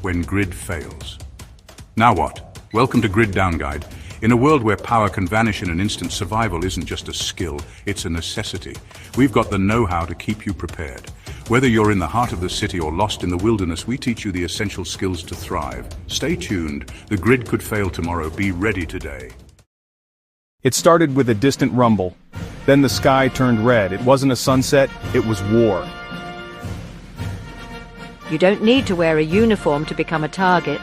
when grid fails. Now what? Welcome to Grid Down Guide. In a world where power can vanish in an instant, survival isn't just a skill, it's a necessity. We've got the know-how to keep you prepared. Whether you're in the heart of the city or lost in the wilderness, we teach you the essential skills to thrive. Stay tuned. The grid could fail tomorrow. Be ready today. It started with a distant rumble. Then the sky turned red. It wasn't a sunset, it was war. You don't need to wear a uniform to become a target.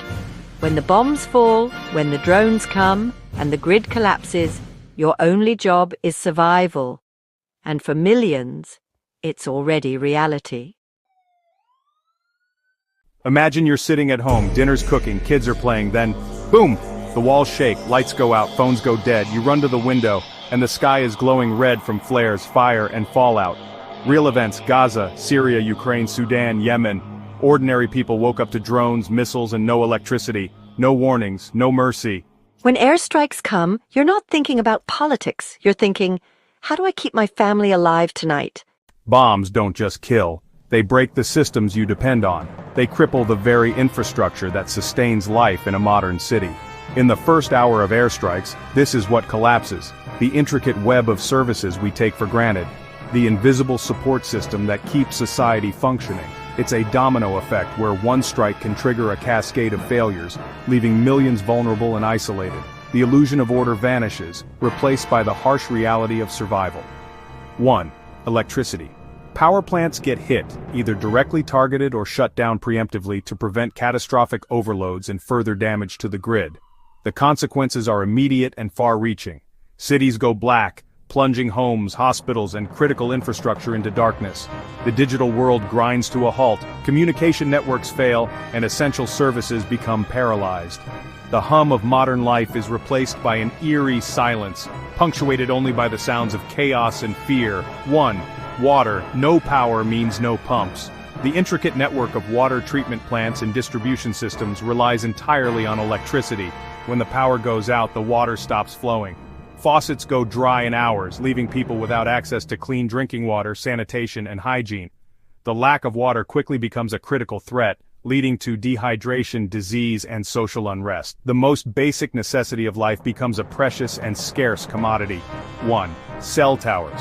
When the bombs fall, when the drones come, and the grid collapses, your only job is survival. And for millions, it's already reality. Imagine you're sitting at home, dinner's cooking, kids are playing, then, boom! The walls shake, lights go out, phones go dead, you run to the window, and the sky is glowing red from flares, fire, and fallout. Real events: Gaza, Syria, Ukraine, Sudan, Yemen. Ordinary people woke up to drones, missiles, and no electricity. No warnings, no mercy. When airstrikes come, you're not thinking about politics. You're thinking, how do I keep my family alive tonight? Bombs don't just kill. They break the systems you depend on. They cripple the very infrastructure that sustains life in a modern city. In the first hour of airstrikes, this is what collapses: the intricate web of services we take for granted, the invisible support system that keeps society functioning. It's a domino effect where one strike can trigger a cascade of failures, leaving millions vulnerable and isolated. The illusion of order vanishes, replaced by the harsh reality of survival. 1. Electricity. Power plants get hit, either directly targeted or shut down preemptively to prevent catastrophic overloads and further damage to the grid. The consequences are immediate and far-reaching. Cities go black, plunging homes, hospitals, and critical infrastructure into darkness. The digital world grinds to a halt, communication networks fail, and essential services become paralyzed. The hum of modern life is replaced by an eerie silence, punctuated only by the sounds of chaos and fear. 1. Water. No power means no pumps. The intricate network of water treatment plants and distribution systems relies entirely on electricity. When the power goes out, the water stops flowing. Faucets go dry in hours, leaving people without access to clean drinking water, sanitation, and hygiene. The lack of water quickly becomes a critical threat, leading to dehydration, disease, and social unrest. The most basic necessity of life becomes a precious and scarce commodity. 1. Cell towers.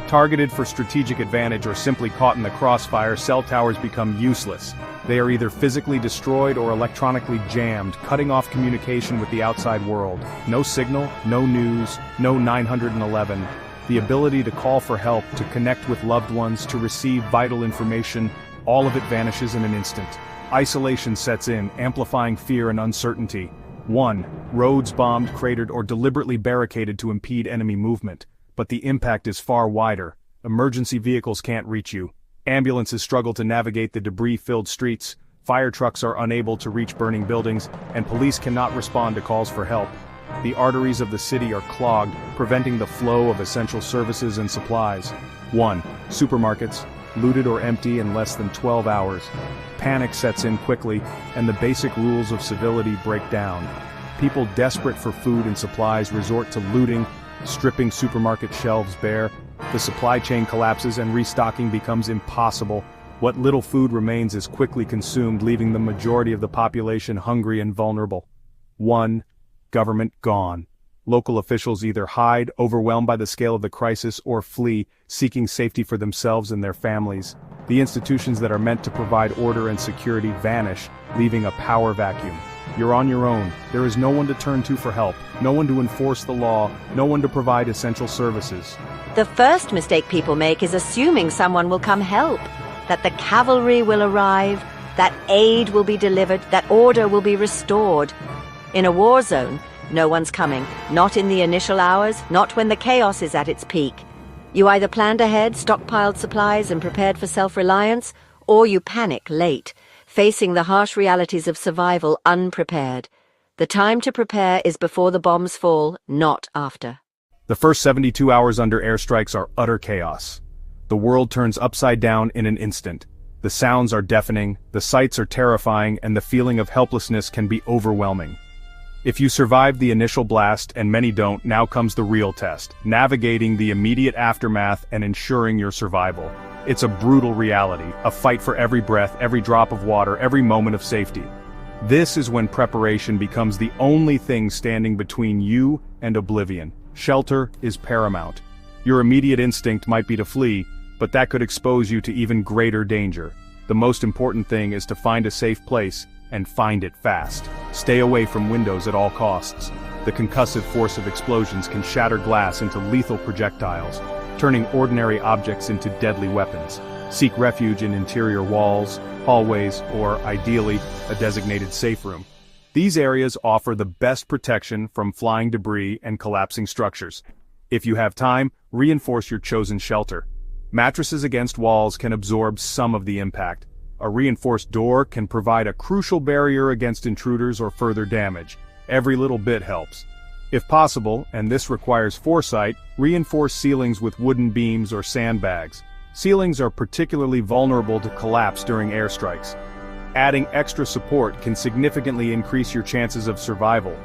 Targeted for strategic advantage or simply caught in the crossfire, cell towers become useless. They are either physically destroyed or electronically jammed, cutting off communication with the outside world. No signal, no news, no 911. The ability to call for help, to connect with loved ones, to receive vital information, all of it vanishes in an instant. Isolation sets in, amplifying fear and uncertainty. 1. Roads bombed, cratered, or deliberately barricaded to impede enemy movement. But the impact is far wider. Emergency vehicles can't reach you. Ambulances struggle to navigate the debris-filled streets, fire trucks are unable to reach burning buildings, and police cannot respond to calls for help. The arteries of the city are clogged, preventing the flow of essential services and supplies. 1. Supermarkets, looted or empty in less than 12 hours. Panic sets in quickly, and the basic rules of civility break down. People desperate for food and supplies resort to looting, stripping supermarket shelves bare. The supply chain collapses and restocking becomes impossible. What little food remains is quickly consumed, leaving the majority of the population hungry and vulnerable. 1. Government gone. Local officials either hide, overwhelmed by the scale of the crisis, or flee, seeking safety for themselves and their families. The institutions that are meant to provide order and security vanish, leaving a power vacuum. You're on your own. There is no one to turn to for help, no one to enforce the law, no one to provide essential services. The first mistake people make is assuming someone will come help, that the cavalry will arrive, that aid will be delivered, that order will be restored. In a war zone, no one's coming, not in the initial hours, not when the chaos is at its peak. You either planned ahead, stockpiled supplies, and prepared for self-reliance, or you panic late, facing the harsh realities of survival unprepared. The time to prepare is before the bombs fall, not after. The first 72 hours under airstrikes are utter chaos. The world turns upside down in an instant. The sounds are deafening, the sights are terrifying, and the feeling of helplessness can be overwhelming. If you survived the initial blast, and many don't, now comes the real test: navigating the immediate aftermath and ensuring your survival. It's a brutal reality, a fight for every breath, every drop of water, every moment of safety. This is when preparation becomes the only thing standing between you and oblivion. Shelter is paramount. Your immediate instinct might be to flee, but that could expose you to even greater danger. The most important thing is to find a safe place, and find it fast. Stay away from windows at all costs. The concussive force of explosions can shatter glass into lethal projectiles, turning ordinary objects into deadly weapons. Seek refuge in interior walls, hallways, or, ideally, a designated safe room. These areas offer the best protection from flying debris and collapsing structures. If you have time, reinforce your chosen shelter. Mattresses against walls can absorb some of the impact. A reinforced door can provide a crucial barrier against intruders or further damage. Every little bit helps. If possible, and this requires foresight, reinforce ceilings with wooden beams or sandbags. Ceilings are particularly vulnerable to collapse during airstrikes. Adding extra support can significantly increase your chances of survival.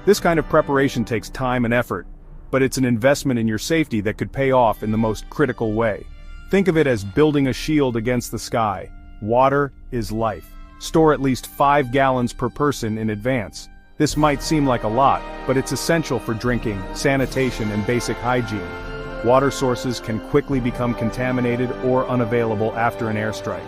This kind of preparation takes time and effort, but it's an investment in your safety that could pay off in the most critical way. Think of it as building a shield against the sky. Water is life. Store at least 5 gallons per person in advance. This might seem like a lot, but it's essential for drinking, sanitation, and basic hygiene. Water sources can quickly become contaminated or unavailable after an airstrike.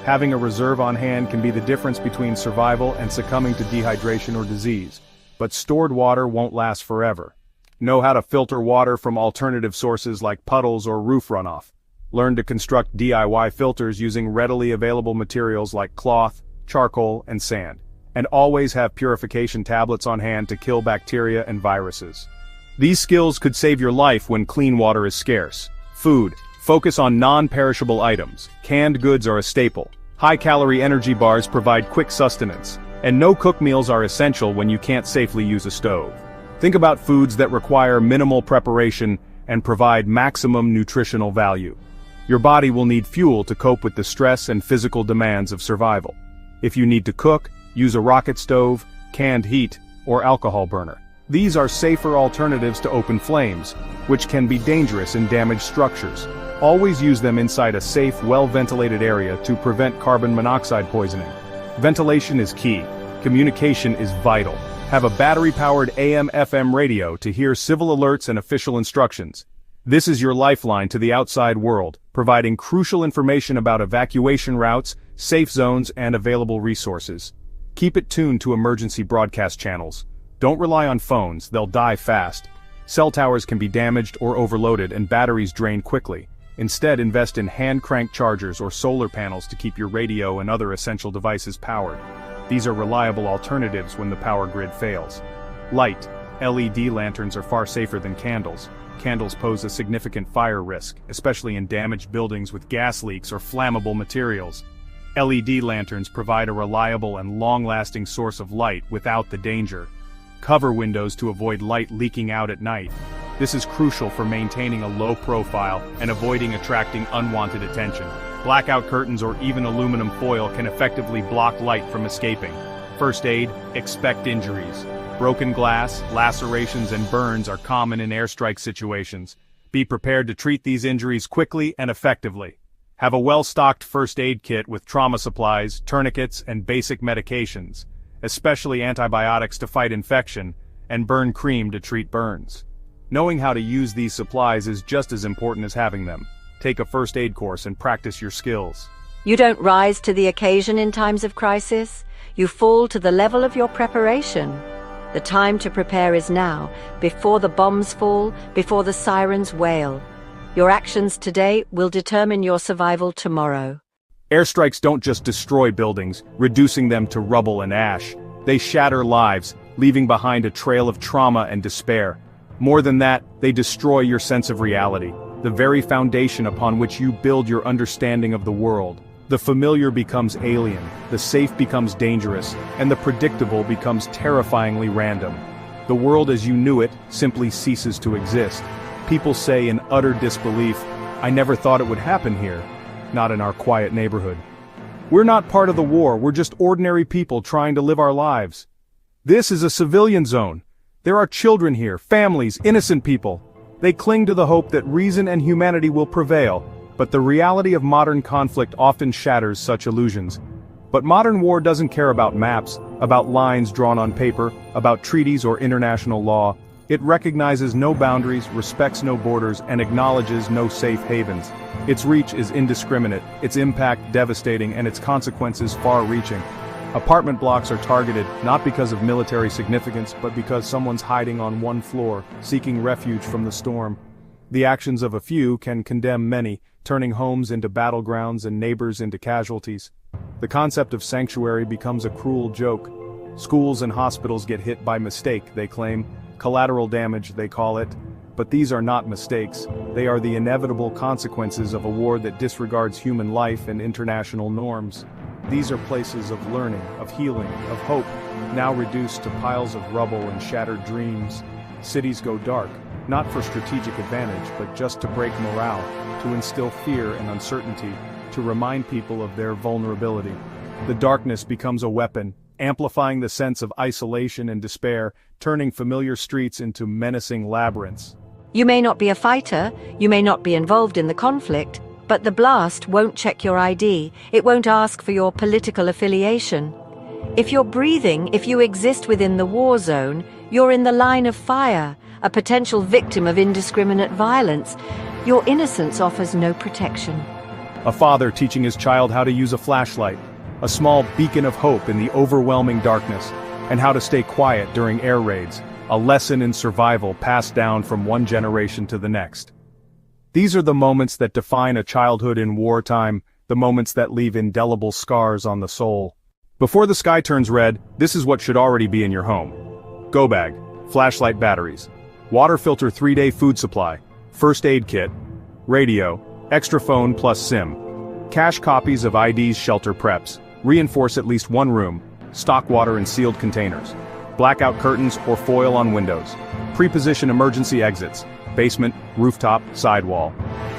Having a reserve on hand can be the difference between survival and succumbing to dehydration or disease. But stored water won't last forever. Know how to filter water from alternative sources like puddles or roof runoff. Learn to construct DIY filters using readily available materials like cloth, charcoal, and sand. And always have purification tablets on hand to kill bacteria and viruses. These skills could save your life when clean water is scarce. Food. Focus on non-perishable items. Canned goods are a staple. High-calorie energy bars provide quick sustenance. And no-cook meals are essential when you can't safely use a stove. Think about foods that require minimal preparation and provide maximum nutritional value. Your body will need fuel to cope with the stress and physical demands of survival. If you need to cook, use a rocket stove, canned heat, or alcohol burner. These are safer alternatives to open flames, which can be dangerous in damaged structures. Always use them inside a safe, well-ventilated area to prevent carbon monoxide poisoning. Ventilation is key. Communication is vital. Have a battery-powered AM/FM radio to hear civil alerts and official instructions. This is your lifeline to the outside world, providing crucial information about evacuation routes, safe zones, and available resources. Keep it tuned to emergency broadcast channels. Don't rely on phones, they'll die fast. Cell towers can be damaged or overloaded and batteries drain quickly. Instead, invest in hand-crank chargers or solar panels to keep your radio and other essential devices powered. These are reliable alternatives when the power grid fails. Light. LED lanterns are far safer than candles. Candles pose a significant fire risk, especially in damaged buildings with gas leaks or flammable materials. LED lanterns provide a reliable and long-lasting source of light without the danger. Cover windows to avoid light leaking out at night. This is crucial for maintaining a low profile and avoiding attracting unwanted attention. Blackout curtains or even aluminum foil can effectively block light from escaping. First aid, expect injuries. Broken glass, lacerations, and burns are common in airstrike situations. Be prepared to treat these injuries quickly and effectively. Have a well-stocked first aid kit with trauma supplies, tourniquets, and basic medications, especially antibiotics to fight infection, and burn cream to treat burns. Knowing how to use these supplies is just as important as having them. Take a first aid course and practice your skills. You don't rise to the occasion in times of crisis. You fall to the level of your preparation. The time to prepare is now, before the bombs fall, before the sirens wail. Your actions today will determine your survival tomorrow. Airstrikes don't just destroy buildings, reducing them to rubble and ash. They shatter lives, leaving behind a trail of trauma and despair. More than that, they destroy your sense of reality, the very foundation upon which you build your understanding of the world. The familiar becomes alien, the safe becomes dangerous, and the predictable becomes terrifyingly random. The world as you knew it simply ceases to exist. People say in utter disbelief, "I never thought it would happen here." Not in our quiet neighborhood. We're not part of the war, we're just ordinary people trying to live our lives. This is a civilian zone. There are children here, families, innocent people. They cling to the hope that reason and humanity will prevail, but the reality of modern conflict often shatters such illusions. But modern war doesn't care about maps, about lines drawn on paper, about treaties or international law. It recognizes no boundaries, respects no borders, and acknowledges no safe havens. Its reach is indiscriminate, its impact devastating, and its consequences far-reaching. Apartment blocks are targeted, not because of military significance, but because someone's hiding on one floor, seeking refuge from the storm. The actions of a few can condemn many, turning homes into battlegrounds and neighbors into casualties. The concept of sanctuary becomes a cruel joke. Schools and hospitals get hit by mistake, they claim. Collateral damage, they call it. But these are not mistakes. They are the inevitable consequences of a war that disregards human life and international norms. These are places of learning, of healing, of hope, now reduced to piles of rubble and shattered dreams. Cities go dark, not for strategic advantage, but just to break morale, to instill fear and uncertainty, to remind people of their vulnerability. The darkness becomes a weapon, amplifying the sense of isolation and despair, turning familiar streets into menacing labyrinths. You may not be a fighter, you may not be involved in the conflict, but the blast won't check your ID, it won't ask for your political affiliation. If you're breathing, if you exist within the war zone, you're in the line of fire, a potential victim of indiscriminate violence. Your innocence offers no protection. A father teaching his child how to use a flashlight, a small beacon of hope in the overwhelming darkness, and how to stay quiet during air raids, a lesson in survival passed down from one generation to the next. These are the moments that define a childhood in wartime, the moments that leave indelible scars on the soul. Before the sky turns red, this is what should already be in your home. Go bag, flashlight batteries, water filter 3-day food supply, first aid kit, radio, extra phone plus SIM, cache copies of IDs, shelter preps, reinforce at least one room, stock water in sealed containers, blackout curtains or foil on windows, pre-position emergency exits, basement, rooftop, sidewall,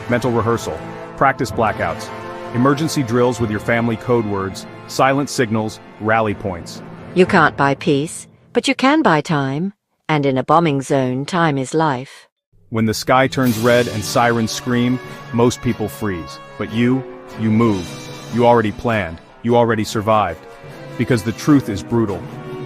mental rehearsal, practice blackouts, emergency drills with your family code words, silent signals, rally points. You can't buy peace, but you can buy time. And in a bombing zone, time is life. When the sky turns red and sirens scream, most people freeze. But you move. You already planned. You already survived. Because the truth is brutal.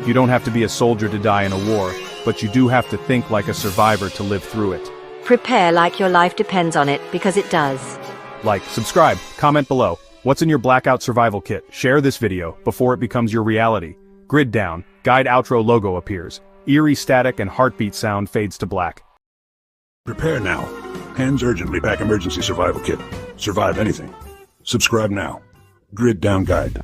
You don't have to be a soldier to die in a war, but you do have to think like a survivor to live through it. Prepare like your life depends on it, because it does. Like, subscribe, comment below. What's in your blackout survival kit? Share this video before it becomes your reality. Grid down, guide outro logo appears. Eerie static and heartbeat sound fades to black. Prepare now. Hands urgently pack emergency survival kit. Survive anything. Subscribe now. Grid Down Guide.